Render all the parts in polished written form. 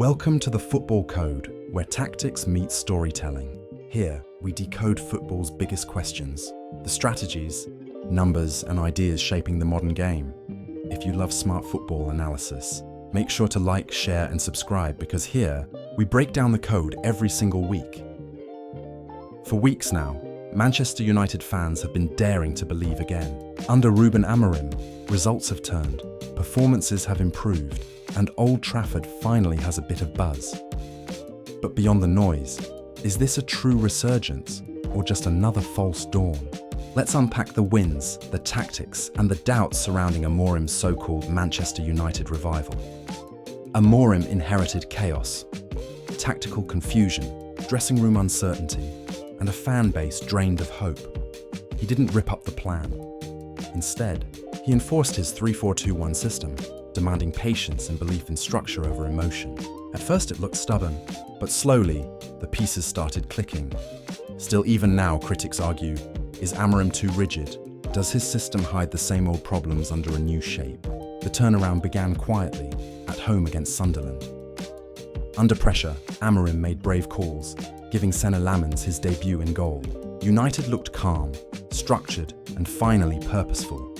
Welcome to the Football Code, where tactics meet storytelling. Here, we decode football's biggest questions, the strategies, numbers, and ideas shaping the modern game. If you love smart football analysis, make sure to like, share, and subscribe because here, we break down the code every single week. For weeks now, Manchester United fans have been daring to believe again. Under Rúben Amorim, results have turned, performances have improved, and Old Trafford finally has a bit of buzz. But beyond the noise, is this a true resurgence or just another false dawn? Let's unpack the wins, the tactics, and the doubts surrounding Amorim's so-called Manchester United revival. Amorim inherited chaos, tactical confusion, dressing room uncertainty, and a fan base drained of hope. He didn't rip up the plan. Instead, he enforced his 3-4-2-1 system, demanding patience and belief in structure over emotion. At first it looked stubborn, but slowly, the pieces started clicking. Still, even now, critics argue, is Amorim too rigid? Does his system hide the same old problems under a new shape? The turnaround began quietly, at home against Sunderland. Under pressure, Amorim made brave calls, giving Senna Lamens his debut in goal. United looked calm, structured, and finally purposeful.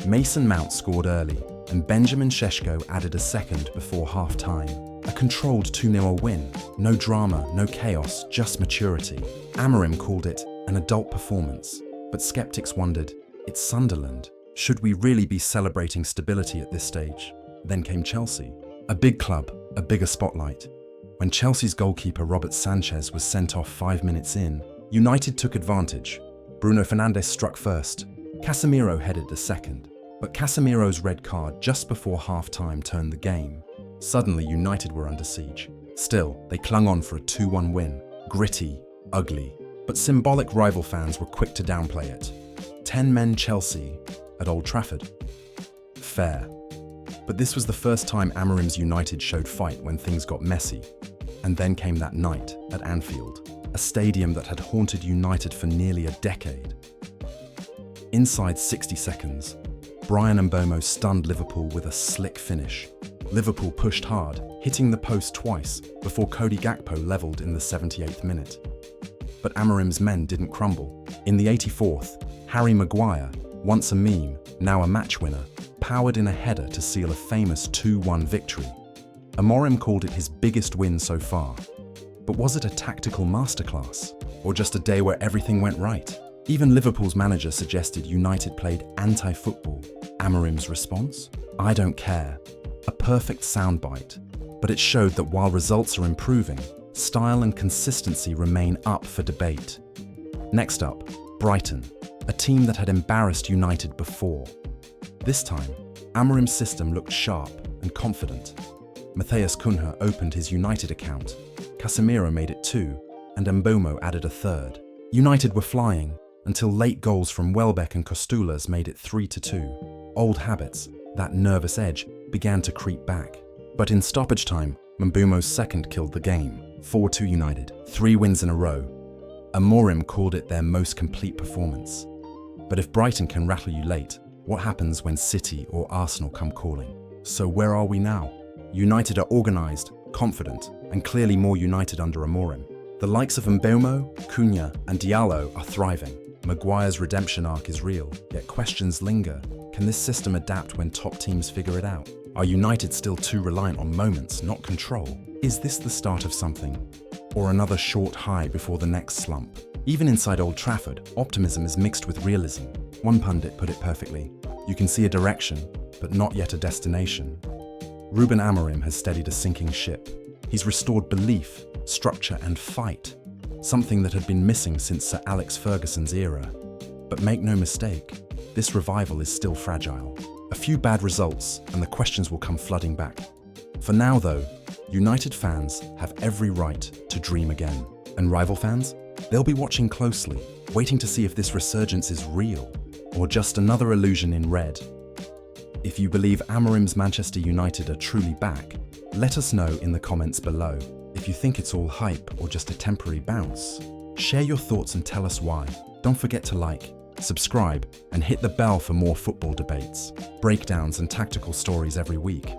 Mason Mount scored early, and Benjamin Šeško added a second before half-time. A controlled 2-0 win. No drama, no chaos, just maturity. Amorim called it an adult performance, but skeptics wondered, it's Sunderland. Should we really be celebrating stability at this stage? Then came Chelsea. A big club, a bigger spotlight. When Chelsea's goalkeeper Robert Sanchez was sent off 5 minutes in, United took advantage. Bruno Fernandes struck first. Casemiro headed a second. But Casemiro's red card just before half-time turned the game. Suddenly, United were under siege. Still, they clung on for a 2-1 win. Gritty, ugly. But symbolic rival fans were quick to downplay it. 10-men Chelsea at Old Trafford. Fair. But this was the first time Amorim's United showed fight when things got messy. And then came that night at Anfield, a stadium that had haunted United for nearly a decade. Inside 60 seconds, Bryan Mbeumo stunned Liverpool with a slick finish. Liverpool pushed hard, hitting the post twice before Cody Gakpo levelled in the 78th minute. But Amorim's men didn't crumble. In the 84th, Harry Maguire, once a meme, now a match winner, powered in a header to seal a famous 2-1 victory. Amorim called it his biggest win so far. But was it a tactical masterclass? Or just a day where everything went right? Even Liverpool's manager suggested United played anti-football. Amorim's response? I don't care. A perfect soundbite. But it showed that while results are improving, style and consistency remain up for debate. Next up, Brighton, a team that had embarrassed United before. This time, Amorim's system looked sharp and confident. Matheus Cunha opened his United account. Casemiro made it 2, and Mbeumo added a third. United were flying, until late goals from Welbeck and Costulas made it 3-2. Old habits, that nervous edge, began to creep back. But in stoppage time, Mbeumo's second killed the game. 4-2 United, 3 wins in a row. Amorim called it their most complete performance. But if Brighton can rattle you late, what happens when City or Arsenal come calling? So where are we now? United are organised, confident, and clearly more united under Amorim. The likes of Mbeumo, Cunha, and Diallo are thriving. Maguire's redemption arc is real, yet questions linger. Can this system adapt when top teams figure it out? Are United still too reliant on moments, not control? Is this the start of something? Or another short high before the next slump? Even inside Old Trafford, optimism is mixed with realism. One pundit put it perfectly. You can see a direction, but not yet a destination. Rúben Amorim has steadied a sinking ship. He's restored belief, structure, and fight. Something that had been missing since Sir Alex Ferguson's era. But make no mistake, this revival is still fragile. A few bad results and the questions will come flooding back. For now though, United fans have every right to dream again. And rival fans? They'll be watching closely, waiting to see if this resurgence is real or just another illusion in red. If you believe Amorim's Manchester United are truly back, let us know in the comments below. If you think it's all hype or just a temporary bounce, share your thoughts and tell us why. Don't forget to like, subscribe, and hit the bell for more football debates, breakdowns, and tactical stories every week.